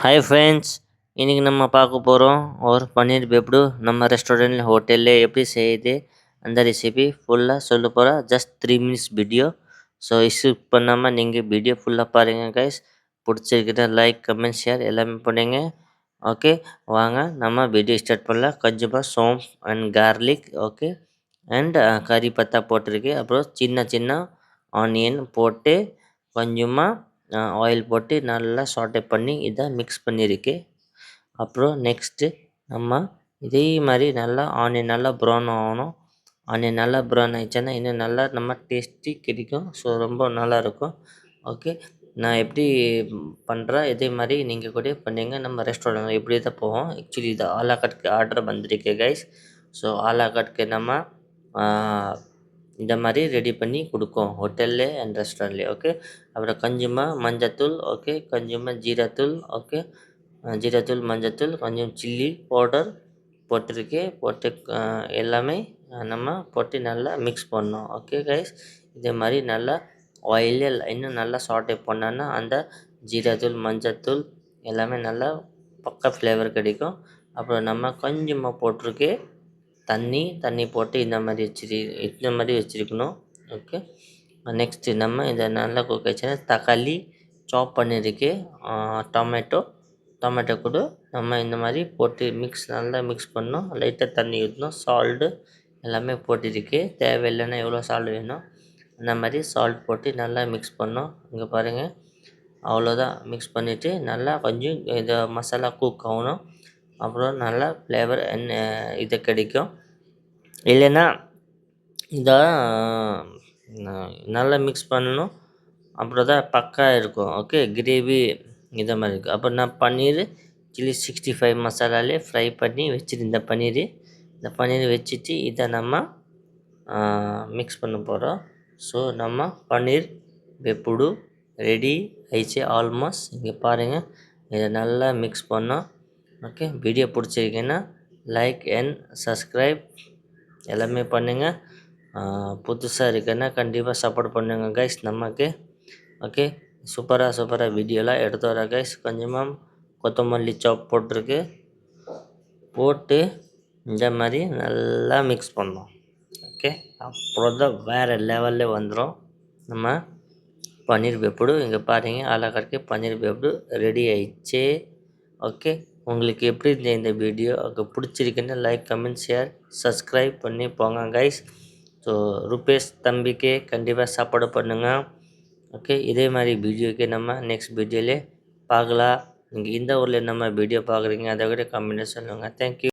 Hi friends, இன்றைக்கி நம்ம பார்க்க போகிறோம் ஒரு பன்னீர் பெப்டு நம்ம ரெஸ்டாரண்ட் ஹோட்டலில் எப்படி செய்யுது அந்த ரெசிபி ஃபுல்லாக சொல்ல போகிறேன். Just 3 minutes video. So skip பண்ணாமல் நீங்கள் வீடியோ ஃபுல்லாக பாருங்கள் கைஸ். பிடிச்சிருக்கிட்ட லைக் கமெண்ட் ஷேர் எல்லாமே பண்ணுங்க. ஓகே, வாங்க நம்ம வீடியோ ஸ்டார்ட் பண்ணலாம். கொஞ்சமாக சோம்பு அண்ட் கார்லிக், ஓகே, அண்ட் கறி பத்தா போட்டிருக்கு. அப்புறம் சின்ன சின்ன ஆனியன் போட்டு கொஞ்சமாக ஆயில் போட்டு நல்லா சாட்டே பண்ணி இதை மிக்ஸ் பண்ணியிருக்கேன். அப்புறம் நெக்ஸ்ட்டு நம்ம இதே மாதிரி நல்லா ஆனியன் நல்லா ப்ரௌன் ஆகணும். ஆனியன் நல்லா ப்ரௌன் ஆகிடுச்சுன்னா இன்னும் நல்லா நம்ம டேஸ்டி கிடைக்கும். ஸோ ரொம்ப நல்லாயிருக்கும். ஓகே, நான் எப்படி பண்ணுறேன் இதே மாதிரி நீங்கள் கூட பண்ணிங்க. நம்ம ரெஸ்டாரண்ட் இப்படி தான் போவோம். ஆக்சுவலி இது ஆலா கட்க்கு ஆர்டர் வந்திருக்கு கைஸ். ஸோ ஆலா கட்க்கு நம்ம இந்த மாதிரி ரெடி பண்ணி கொடுக்கும் ஹோட்டல்லே அண்ட் ரெஸ்டாரண்ட்லேயே. ஓகே, அப்புறம் கொஞ்சமாக மஞ்சத்தூள், ஓகே, கொஞ்சமாக ஜீராத்தூள், ஓகே, ஜீராத்தூள் மஞ்சத்தூள் கொஞ்சம் சில்லி பவுடர் போட்டிருக்கேன். போட்டு எல்லாமே நம்ம போட்டு நல்லா மிக்ஸ் பண்ணோம். ஓகே கைஸ், இதே மாதிரி நல்லா ஆயிலில் இன்னும் நல்லா சாட்டே பண்ணோன்னா அந்த ஜீராத்தூள் மஞ்சத்தூள் எல்லாமே நல்லா பக்கா ஃப்ளேவர் கிடைக்கும். அப்புறம் நம்ம கொஞ்சமாக போட்டிருக்கே தண்ணி போட்டு இந்த மாதிரி வச்சுருக்கணும். ஓகே, நெக்ஸ்ட்டு நம்ம இதை நல்லா குக் ஆச்சுன்னா தக்காளி சாப் பண்ணியிருக்கு, டொமேட்டோ கூட நம்ம இந்த மாதிரி போட்டு நல்லா மிக்ஸ் பண்ணோம். லைட்டாக தண்ணி ஊற்றணும், சால்ட்டு எல்லாமே போட்டிருக்கு. தேவையில்லைன்னா எவ்வளோ சால்ட் வேணும் அந்த மாதிரி சால்ட் போட்டு நல்லா மிக்ஸ் பண்ணோம். இங்கே பாருங்கள், அவ்வளோதான். மிக்ஸ் பண்ணிவிட்டு நல்லா கொஞ்சம் இதை மசாலா குக் ஆகணும். அப்புறம் நல்லா ஃப்ளேவர் இது கிடைக்கும். இல்லைன்னா இதை நல்லா மிக்ஸ் பண்ணணும். அப்புறம் தான் பக்கா இருக்கும். ஓகே, கிரேவி இதை மாதிரி இருக்கும். அப்புறம் நான் பன்னீர் சில்லி 65 மசாலாலே ஃப்ரை பண்ணி வச்சுருந்த இந்த பன்னீர் வச்சுட்டு இதை நம்ம மிக்ஸ் பண்ண போகிறோம். ஸோ நம்ம பன்னீர் வெப்புடு ரெடி ஆயிடுச்சு ஆல்மோஸ்ட். இங்கே பாருங்கள், இதை நல்லா மிக்ஸ் பண்ணோம். ஓகே, வீடியோ பிடிச்சிருக்கேன்னா லைக் அண்ட் சப்ஸ்கிரைப் எல்லாமே பண்ணுங்கள். புதுசாக இருக்குன்னா கண்டிப்பாக சப்போர்ட் பண்ணுங்கள் கைஸ் நமக்கு. ஓகே, சூப்பராக வீடியோலாம் எடுத்து வர கைஸ். கொஞ்சமாக கொத்தமல்லி சாப் போட்டு இந்த மாதிரி நல்லா மிக்ஸ் பண்ணோம். ஓகே, அப்புறம் தான் வேறு லெவலில் வந்துடும் நம்ம பன்னீர் வெப்புடு. இங்கே பாருங்கள், ஆலாக்கருக்கு பன்னீர் வெப்புடு ரெடி ஆயிடுச்சு. ஓகே, உங்களுக்கு எப்படி இருந்த இந்த வீடியோ பிடிச்சிருக்குன்னு லைக் கமெண்ட் ஷேர் சப்ஸ்கிரைப் பண்ணி போங்க கைஸ். ஸோ ரூபேஷ் தம்பிக்கு கண்டிப்பாக சப்போர்ட் பண்ணுங்கள். ஓகே, இதே மாதிரி வீடியோக்கு நம்ம நெக்ஸ்ட் வீடியோவில் பார்க்கலாம். நீங்கள் இந்த ஊரில் நம்ம வீடியோ பார்க்குறீங்க அதை விட கமெண்ட்டில் சொல்லுங்கள். தேங்க்யூ.